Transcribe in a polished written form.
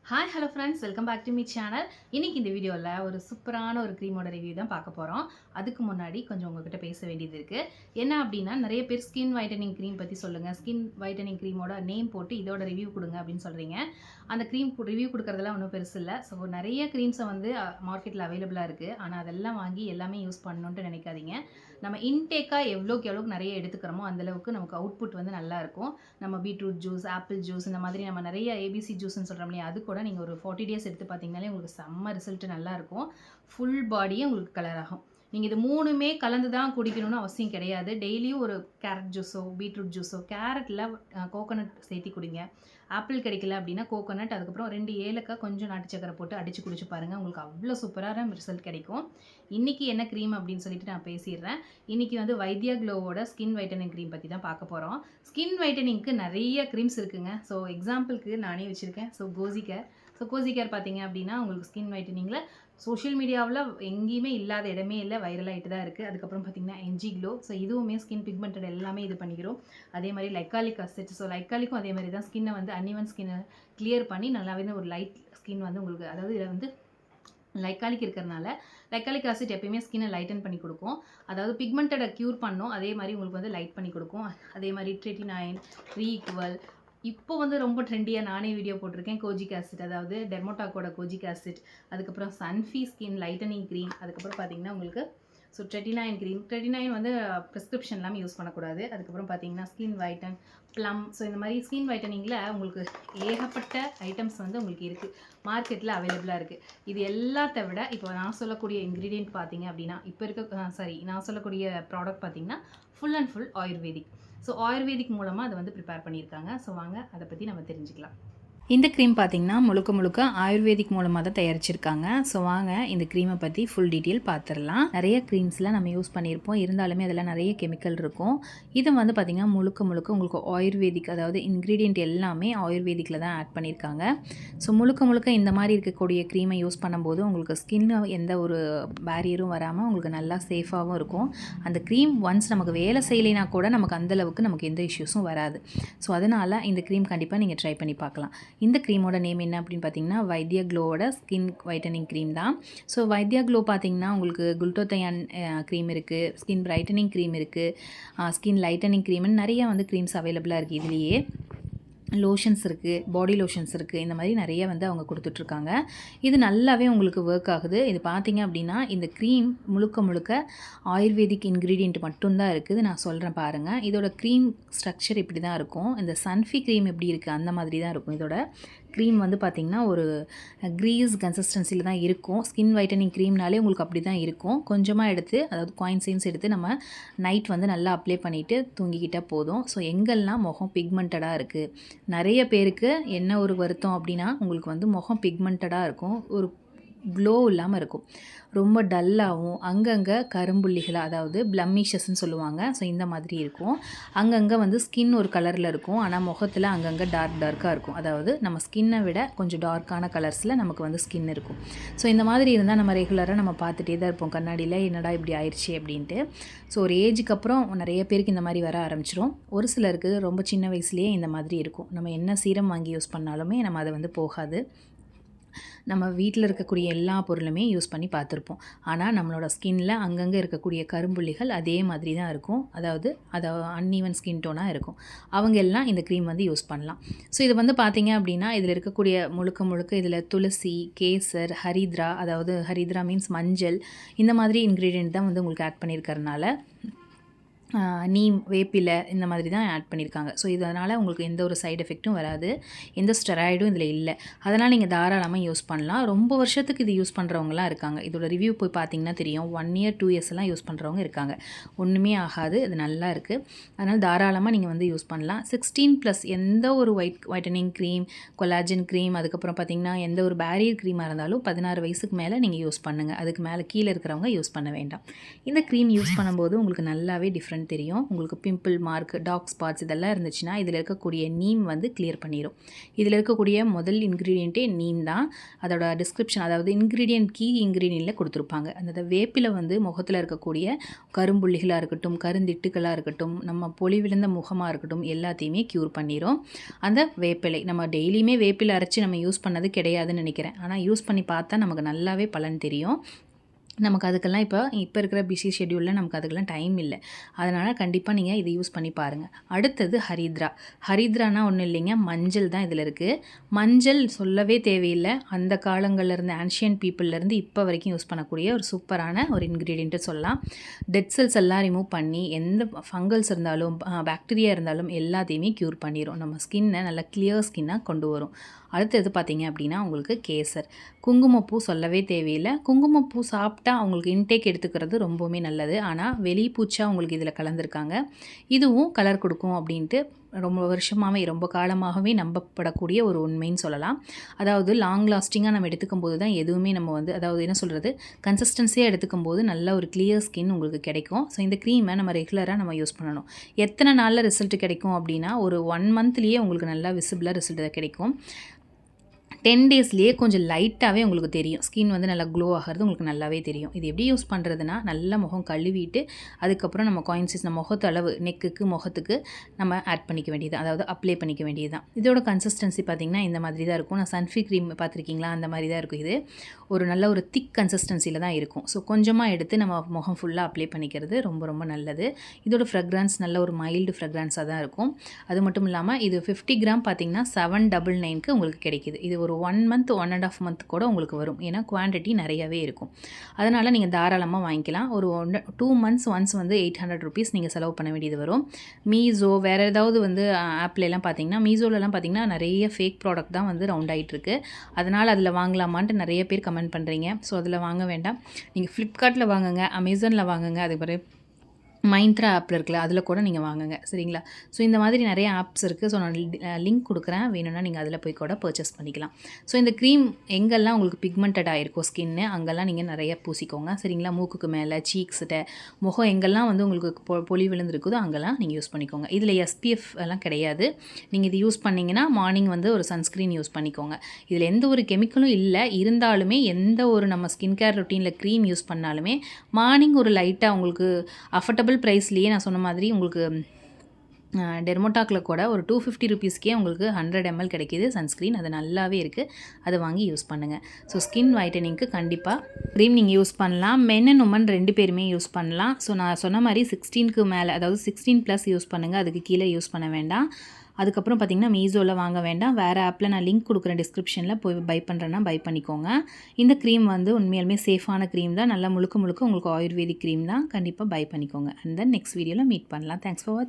Hi hello friends, welcome back to me channel. இன்றைக்கி இந்த வீடியோவில் ஒரு சூப்பரான ஒரு க்ரீமோட ரிவ்யூ தான் பார்க்க போகிறோம். அதுக்கு முன்னாடி கொஞ்சம் உங்கள்கிட்ட பேச வேண்டியது இருக்குது. என்ன அப்படின்னா, நிறைய பேர் ஸ்கின் வைட்டனிங் க்ரீம் பற்றி சொல்லுங்கள், ஸ்கின் வைட்டனிங் க்ரீமோட நேம் போட்டு இதோட ரிவ்யூ கொடுங்க அப்படின்னு சொல்கிறீங்க. அந்த க்ரீம் ரிவ்யூ கொடுக்குறதெல்லாம் ஒன்றும் பெருசு இல்லை. ஸோ நிறைய க்ரீம்ஸை வந்து மார்க்கெட்டில் அவைலபிளாக இருக்குது. ஆனால் அதெல்லாம் வாங்கி எல்லாமே யூஸ் பண்ணணுன்ட்டு நினைக்காதீங்க. நம்ம இன்டேக்காக எவ்வளோக்கு நிறைய எடுத்துக்கிறோமோ அந்தளவுக்கு நமக்கு அவுட்புட் வந்து நல்லாயிருக்கும். நம்ம பீட்ரூட் ஜூஸ், ஆப்பிள் ஜூஸ், இந்த மாதிரி நம்ம நிறைய ஏபிசி ஜூஸ்ன்னு சொல்கிறோம் இல்லையா, அது கூட நீங்கள் ஒரு 40 டேஸ் எடுத்து பார்த்தீங்கனாலே உங்களுக்கு செம்ம ரிசல்ட் நல்லாயிருக்கும். ஃபுல் பாடியே உங்களுக்கு கலர் ஆகும். நீங்கள் இது 3மே கலந்து தான் குடிக்கணும்னு அவசியம் கிடையாது. டெய்லியும் ஒரு கேரட் ஜூஸோ, பீட்ரூட் ஜூஸோ, கேரட்டில் கோகோனட் சேர்த்தி குடிங்க. ஆப்பிள் கிடைக்கல அப்படின்னா கோகோனட், அதுக்கப்புறம் 2 ஏலக்காய், கொஞ்சம் நாட்டு சக்கரை போட்டு அடித்து குடிச்சு பாருங்கள். உங்களுக்கு அவ்வளோ சூப்பரான ரிசல்ட் கிடைக்கும். இன்றைக்கி என்ன க்ரீம் அப்படின்னு சொல்லிட்டு நான் பேசிடுறேன். இன்றைக்கி வந்து வைத்தியா க்ளோவோட ஸ்கின் வைட்டனிங் க்ரீம் பற்றி தான் பார்க்க போகிறோம். ஸ்கின் வைட்டனிங்க்கு நிறைய க்ரீம்ஸ் இருக்குங்க. ஸோ எக்ஸாம்பிளுக்கு நானே வச்சுருக்கேன். ஸோ கோசி கேர் பார்த்தீங்க அப்படின்னா உங்களுக்கு ஸ்கின் வைட்டனிங்கில் சோஷியல் மீடியாவில் எங்கேயுமே இல்லாத இடமே இல்லை, வைரலாகிட்டு தான் இருக்குது. அதுக்கப்புறம் பார்த்திங்கன்னா என்ஜி க்ளோ. ஸோ இதுவுமே ஸ்கின் பிக்மெண்டட் எல்லாமே இது பண்ணிக்கிறோம். அதே மாதிரி லைக்காலிக் அசிட். ஸோ லைக்காலிக்கும் அதே மாதிரி தான் ஸ்கின்னை வந்து அன்இவன் ஸ்கின்னை கிளியர் பண்ணி நல்லாவே ஒரு லைட் ஸ்கின் வந்து உங்களுக்கு, அதாவது இதில் வந்து லைக்காலிக் இருக்கிறதுனால லைக்காலிக் ஆசிட் எப்பயுமே ஸ்கின்னை லைட்டன் பண்ணி கொடுக்கும். அதாவது பிக்மெண்டடை க்யூர் பண்ணும், அதே மாதிரி உங்களுக்கு வந்து லைட் பண்ணி கொடுக்கும். அதே மாதிரி ட்ரெட்டினைன், ரீக்வல், இப்போ வந்து ரொம்ப ட்ரெண்டியாக நானே வீடியோ போட்டிருக்கேன். கோஜிக் ஆசிட், அதாவது டெர்மோடாக்கோட கோஜிக் ஆசிட், அதுக்கப்புறம் சன்ஃபி ஸ்கின் லைட்டனிங் க்ரீம், அதுக்கப்புறம் பார்த்திங்கன்னா உங்களுக்கு ஸோ ட்ரெட்டினைன் க்ரீம். ட்ரெட்டினைன் வந்து ப்ரிஸ்கிரிப்ஷன் இல்லாமல் யூஸ் பண்ணக்கூடாது. அதுக்கப்புறம் பார்த்திங்கன்னா ஸ்கின் வைட்டன், ப்ளம். ஸோ இந்த மாதிரி ஸ்கின் வைட்டனிங்கில் உங்களுக்கு ஏகப்பட்ட ஐட்டம்ஸ் வந்து உங்களுக்கு இருக்குது, மார்க்கெட்டில் அவைலபிளாக இருக்குது. இது எல்லாத்த விட இப்போ நான் சொல்லக்கூடிய இன்க்ரீடியன்ட் பார்த்திங்க அப்படின்னா, நான் சொல்லக்கூடிய ப்ராடக்ட் பார்த்திங்கன்னா full and full ayurvedic. So ayurvedic மூலமாக அதை வந்து ப்ரிப்பேர் பண்ணியிருக்காங்க. ஸோ வாங்க அதை பற்றி நம்ம தெரிஞ்சுக்கலாம். இந்த க்ரீம் பார்த்திங்கன்னா முழுக்க ஆயுர்வேதிக் மூலமாக தான் தயாரிச்சிருக்காங்க. ஸோ வாங்க இந்த க்ரீமை பற்றி ஃபுல் டீட்டெயில் பார்த்துடலாம். நிறைய க்ரீம்ஸ்லாம் நம்ம யூஸ் பண்ணியிருப்போம், இருந்தாலுமே அதில் நிறைய கெமிக்கல் இருக்கும். இது வந்து பார்த்திங்கன்னா முழுக்க உங்களுக்கு ஆயுர்வேதிக், அதாவது இன்க்ரீடியன்ட் எல்லாமே ஆயுர்வேதிக்கில் தான் ஆட் பண்ணியிருக்காங்க. ஸோ முழுக்க இந்த மாதிரி இருக்கக்கூடிய க்ரீமை யூஸ் பண்ணும்போது உங்களுக்கு ஸ்கின் எந்த ஒரு பேரியரும் வராமல் உங்களுக்கு நல்லா சேஃபாகவும் இருக்கும். அந்த க்ரீம் ஒன்ஸ் நமக்கு வேலை செய்யலைனா கூட நமக்கு அந்தளவுக்கு நமக்கு எந்த இஷ்யூஸும் வராது. ஸோ அதனால் இந்த க்ரீம் கண்டிப்பாக நீங்கள் ட்ரை பண்ணி பார்க்கலாம். இந்த க்ரீமோட நேம் என்ன அப்படின்னு பார்த்தீங்கன்னா, வைத்தியா க்ளோவோட ஸ்கின் வைட்டனிங் க்ரீம் தான். ஸோ வைத்தியா க்ளோ பார்த்தீங்கன்னா உங்களுக்கு குளுட்டோதையான் க்ரீம் இருக்குது, ஸ்கின் பிரைட்டனிங் க்ரீம் இருக்குது, ஸ்கின் லைட்டனிங் க்ரீம்னு நிறைய வந்து க்ரீம்ஸ் அவைலபிளாக இருக்குது. இதுலேயே லோஷன்ஸ் இருக்குது, பாடி லோஷன்ஸ் இருக்குது, இந்த மாதிரி நிறைய வந்து அவங்க கொடுத்துட்ருக்காங்க. இது நல்லாவே உங்களுக்கு ஒர்க் ஆகுது. இது பார்த்திங்க அப்படின்னா இந்த க்ரீம் முழுக்க ஆயுர்வேதிக் இன்க்ரீடியண்ட் மட்டும்தான் இருக்குது. நான் சொல்கிறேன் பாருங்கள். இதோட க்ரீம் ஸ்ட்ரக்சர் இப்படி தான் இருக்கும். இந்த சன்ஃபி க்ரீம் எப்படி இருக்குது அந்த மாதிரி தான் இருக்கும். இதோட க்ரீம் வந்து பார்த்திங்கன்னா ஒரு க்ரீஸ் கன்சிஸ்டன்சியில் தான் இருக்கும். ஸ்கின் வைட்டனிங் க்ரீம்னாலே உங்களுக்கு அப்படி தான் இருக்கும். கொஞ்சமாக எடுத்து, அதாவது காயின்ஸ் எடுத்து நம்ம நைட் வந்து நல்லா அப்ளை பண்ணிவிட்டு தூங்கிக்கிட்டால் போதும். ஸோ எங்கெல்லாம் முகம் பிக்மெண்டடாக இருக்குது, நிறைய பேருக்கு என்ன ஒரு வருத்தம் அப்படின்னா, உங்களுக்கு வந்து முகம் பிக்மெண்டடாக இருக்கும், ஒரு க்ளோ இல்லாமல் இருக்கும், ரொம்ப டல்லாகவும் அங்கங்கே கரும்புள்ளிகளாக, அதாவது ப்ளம்மிஷஸ்ன்னு சொல்லுவாங்க. ஸோ இந்த மாதிரி இருக்கும். அங்கங்கே வந்து ஸ்கின் ஒரு கலரில் இருக்கும், ஆனால் முகத்தில் அங்கங்கே டார்க்காக இருக்கும். அதாவது நம்ம ஸ்கின்னை விட கொஞ்சம் டார்க்கான கலர்ஸில் நமக்கு வந்து ஸ்கின் இருக்கும். ஸோ இந்த மாதிரி இருந்தால் நம்ம ரெகுலராக நம்ம பார்த்துட்டே தான் இருப்போம் கண்ணாடியில், என்னடா இப்படி ஆயிடுச்சு அப்படின்ட்டு. ஸோ ஒரு ஏஜுக்கு அப்புறம் நிறைய பேருக்கு இந்த மாதிரி வர ஆரம்பிச்சிடும். ஒரு சிலருக்கு ரொம்ப சின்ன வயசுலேயே இந்த மாதிரி இருக்கும். நம்ம என்ன சீரம் வாங்கி யூஸ் பண்ணாலுமே நம்ம அதை வந்து போகாது. நம்ம வீட்டில் இருக்கக்கூடிய எல்லா பொருளுமே யூஸ் பண்ணி பார்த்துருப்போம். ஆனால் நம்மளோட ஸ்கின்னில் அங்கங்கே இருக்கக்கூடிய கரும்புள்ளிகள் அதே மாதிரி தான் இருக்கும். அதாவது அன்ஈவன் ஸ்கின் டோனாக இருக்கும். அவங்க எல்லாம் இந்த க்ரீம் வந்து யூஸ் பண்ணலாம். ஸோ இது வந்து பார்த்திங்க அப்படின்னா இதில் இருக்கக்கூடிய முழுக்க இதில் துளசி, கேசர், ஹரித்ரா, அதாவது ஹரித்ரா மீன்ஸ் மஞ்சள், இந்த மாதிரி இன்க்ரீடியன்ட் தான் வந்து உங்களுக்கு ஆட் பண்ணியிருக்கறனால நீம், வேப்பிலை, இந்த மாதிரி தான் ஆட் பண்ணியிருக்காங்க. ஸோ இதனால் உங்களுக்கு எந்த ஒரு சைடு எஃபெக்ட்டும் வராது, எந்த ஸ்டெராய்டும் இதில் இல்லை. அதனால் நீங்கள் தாராளமாக யூஸ் பண்ணலாம். ரொம்ப வருஷத்துக்கு இது யூஸ் பண்ணுறவங்களாம் இருக்காங்க. இதோட ரிவ்யூ போய் பார்த்தீங்கன்னா தெரியும். 1 இயர் 2 இயர்ஸ் எல்லாம் யூஸ் பண்ணுறவங்க இருக்காங்க. ஒன்றுமே ஆகாது, அது நல்லா இருக்குது. அதனால் தாராளமாக நீங்கள் வந்து யூஸ் பண்ணலாம். 16+ எந்த ஒரு வைட்டனிங் க்ரீம், கொலாஜன் க்ரீம், அதுக்கப்புறம் பார்த்திங்கன்னா எந்த ஒரு பேரியர் க்ரீமாக இருந்தாலும் 16 வயசுக்கு மேலே நீங்கள் யூஸ் பண்ணுங்கள். அதுக்கு மேலே கீழே இருக்கிறவங்க யூஸ் பண்ண வேண்டாம். இந்த க்ரீம் யூஸ் பண்ணும்போது உங்களுக்கு நல்லாவே டிஃப்ரெண்ட் டிஃப்ரெண்ட் தெரியும். உங்களுக்கு பிம்பிள் மார்க், டார்க் ஸ்பாட்ஸ் இதெல்லாம் இருந்துச்சுன்னா இதில் இருக்கக்கூடிய நீம் வந்து கிளியர் பண்ணிடும். இதில் இருக்கக்கூடிய முதல் இன்க்ரீடியண்ட்டே நீம் தான். அதோட டிஸ்கிரிப்ஷன், அதாவது இன்க்ரீடியன்ட் கீ இன்க்ரீடியண்ட்டில் கொடுத்துருப்பாங்க. அந்த வேப்பிலை வந்து முகத்தில் இருக்கக்கூடிய கரும்புள்ளிகளாக இருக்கட்டும், கருந்திட்டுகளாக இருக்கட்டும், நம்ம பொலிவிழந்த முகமாக இருக்கட்டும், எல்லாத்தையுமே க்யூர் பண்ணிடும் அந்த வேப்பிலை. நம்ம டெய்லியுமே வேப்பிலை அரைச்சி நம்ம யூஸ் பண்ணது கிடையாதுன்னு நினைக்கிறேன். ஆனால் யூஸ் பண்ணி பார்த்தா நமக்கு நல்லாவே பலன் தெரியும். நமக்கு அதுக்கெல்லாம் இப்போ இருக்கிற பிஸி ஷெட்யூலில் நமக்கு அதுக்கெல்லாம் டைம் இல்லை. அதனால் கண்டிப்பாக நீங்கள் இதை யூஸ் பண்ணி பாருங்கள். அடுத்தது ஹரித்ரா. ஹரித்ரானா ஒன்றும் இல்லைங்க, மஞ்சள் தான் இதில் இருக்குது. மஞ்சள் சொல்லவே தேவையில்லை. அந்த காலங்கள்லேருந்து, ஆன்ஷியன்ட் பீப்புள்லேருந்து இப்போ வரைக்கும் யூஸ் பண்ணக்கூடிய ஒரு சூப்பரான ஒரு இன்க்ரீடியண்ட்டு சொல்லலாம். டெட் செல்ஸ் எல்லாம் ரிமூவ் பண்ணி, எந்த ஃபங்கல்ஸ் இருந்தாலும் பாக்டீரியா இருந்தாலும் எல்லாத்தையுமே க்யூர் பண்ணிடும். நம்ம ஸ்கின்னை நல்லா கிளியர் ஸ்கின்னாக கொண்டு வரும். அடுத்தது பார்த்திங்க அப்படின்னா உங்களுக்கு கேசர். குங்குமப்பூ சொல்லவே தேவையில்லை. குங்குமப்பூ சாப்பிட்டா அவங்களுக்கு இன்டேக் எடுத்துக்கிறது ரொம்பவுமே நல்லது. ஆனால் வெளிப்பூச்சா உங்களுக்கு இதில் கலந்துருக்காங்க. இதுவும் கலர் கொடுக்கும் அப்படின்ட்டு ரொம்ப வருஷமாகவே, ரொம்ப காலமாகவே நம்பப்படக்கூடிய ஒரு உண்மைன்னு சொல்லலாம். அதாவது லாங் லாஸ்டிங்காக நம்ம எடுத்துக்கும் போது தான் எதுவுமே நம்ம வந்து, அதாவது என்ன சொல்கிறது, கன்சிஸ்டன்சியாக எடுத்துக்கும் போது நல்ல ஒரு கிளியர் ஸ்கின் உங்களுக்கு கிடைக்கும். ஸோ இந்த க்ரீமை நம்ம ரெகுலராக நம்ம யூஸ் பண்ணணும். எத்தனை நாளில் ரிசல்ட் கிடைக்கும் அப்படின்னா, ஒரு 1 மந்த்லேயே உங்களுக்கு நல்லா விசிபிளாக ரிசல்ட் கிடைக்கும். 10 டேஸ்லேயே கொஞ்சம் லைட்டாகவே உங்களுக்கு தெரியும். ஸ்கின் வந்து நல்லா க்ளோ ஆகிறது உங்களுக்கு நல்லாவே தெரியும். இது எப்படி யூஸ் பண்ணுறதுனா, நல்லா முகம் கழுவிட்டு அதுக்கப்புறம் நம்ம காயின்சிஸ் நம்ம முகத்து அளவு, நெக்குக்கு முகத்துக்கு நம்ம ஆட் பண்ணிக்க வேண்டியது, அதாவது அப்ளை பண்ணிக்க வேண்டியது தான். இதோட கன்சிஸ்டன்சி பார்த்திங்கன்னா இந்த மாதிரி தான் இருக்கும். நான் சன்ஃபி க்ரீம் பார்த்துருக்கீங்களா, அந்த மாதிரி தான் இருக்கும். இது ஒரு நல்ல ஒரு திக் கன்சிஸ்டன்சியில் தான் இருக்கும். ஸோ கொஞ்சமாக எடுத்து நம்ம முகம் ஃபுல்லாக அப்ளை பண்ணிக்கிறது ரொம்ப ரொம்ப நல்லது. இதோட ஃப்ரெக்ரன்ஸ் நல்ல ஒரு மைல்டு ஃப்ரெக்ரன்ஸாக தான் இருக்கும். அது மட்டும் இல்லாமல் இது 50 கிராம் பார்த்திங்கன்னா 799க்கு உங்களுக்கு கிடைக்கிது. இது ஒரு 1 மந்த் 1.5 மந்த் கூட உங்களுக்கு வரும். ஏன்னா குவான்டிட்டி நிறையவே இருக்கும். அதனால் நீங்கள் தாராளமாக வாங்கிக்கலாம். ஒரு 2 மந்த்ஸ் ஒன்ஸ் வந்து 800 ருபீஸ் நீங்கள் செலவு பண்ண வேண்டியது வரும். மீஷோ வேறு ஏதாவது வந்து ஆப்லலாம் பார்த்தீங்கன்னா, மீஷோலலாம் பார்த்தீங்கன்னா நிறைய ஃபேக் ப்ராடக்ட் தான் வந்து ரவுண்ட் ஆகிட்டுருக்கு. அதனால் அதில் வாங்கலாமான்ட்டு நிறைய பேர் கமெண்ட் பண்ணுறீங்க. ஸோ அதில் வாங்க வேண்டாம். நீங்கள் ஃப்ளிப்கார்ட்டில் வாங்குங்க, அமேசானில் வாங்குங்க, அது பிறகு மைந்த்ரா ஆப்பில் இருக்குல்ல, அதில் கூட நீங்கள் வாங்குங்க, சரிங்களா? ஸோ இந்த மாதிரி நிறைய ஆப்ஸ் இருக்குது. ஸோ நான் லிங்க் கொடுக்குறேன், வேணும்னா நீங்கள் அதில் போய் கூட பர்ச்சேஸ் பண்ணிக்கலாம். ஸோ இந்த க்ரீம் எங்கெல்லாம் உங்களுக்கு பிக்மெண்டட் ஆகிருக்கோ ஸ்கின்னு, அங்கெல்லாம் நீங்கள் நிறைய பூசிக்கோங்க, சரிங்களா? மூக்குக்கு மேலே, சீக்ஸ்கிட்ட, முகம் எங்கெல்லாம் வந்து உங்களுக்கு பொலி விழுந்துருக்குதோ அங்கெல்லாம் நீங்கள் யூஸ் பண்ணிக்கோங்க. இதில் SPF எல்லாம் கிடையாது. நீங்கள் இது யூஸ் பண்ணிங்கன்னா மார்னிங் வந்து ஒரு சன்ஸ்க்ரீன் யூஸ் பண்ணிக்கோங்க. இதில் எந்த ஒரு கெமிக்கலும் இல்லை. இருந்தாலுமே எந்த ஒரு நம்ம ஸ்கின் கேர் ரொட்டீனில் க்ரீம் யூஸ் பண்ணாலுமே மார்னிங் ஒரு லைட்டாக உங்களுக்கு அஃபர்டபுள் ப்ரைஸ்லேயே, நான் சொன்ன மாதிரி உங்களுக்கு டெர்மோடாக்கில் கூட ஒரு 250 ருபீஸ்க்கே உங்களுக்கு 100 ml கிடைக்கிது சன்ஸ்க்ரீன். அது நல்லாவே இருக்குது. அதை வாங்கி யூஸ் பண்ணுங்கள். ஸோ ஸ்கின் வைட்டனிங்க்கு கண்டிப்பாக க்ரீம் நீங்கள் யூஸ் பண்ணலாம். மென் அண்ட் உமன் 2 பேருமே யூஸ் பண்ணலாம். ஸோ நான் சொன்ன மாதிரி 16க்கு மேலே, அதாவது 16+ யூஸ் பண்ணுங்கள். அதுக்கு கீழே யூஸ் பண்ண வேண்டாம். அதுக்கப்புறம் பார்த்திங்கன்னா மீஷோவில் வாங்க வேண்டாம். வேறு ஆப்பில் நான் லிங்க் கொடுக்குறேன் டிஸ்கிரிப்ஷனில், போய் பை பண்ணுறேன்னா பை பண்ணிக்கோங்க. இந்த க்ரீம் வந்து உண்மையாலுமே சேஃபான க்ரீம் தான். நல்லா முழுக்க முழுக்க உங்களுக்கு ஆயுர்வேதிக் க்ரீம் தான். கண்டிப்பாக பை பண்ணிக்கோங்க. அண்ட் தென் நெக்ஸ்ட் வீடியோவில் மீட் பண்ணலாம். தேங்க்ஸ் ஃபார் வாட்சிங்.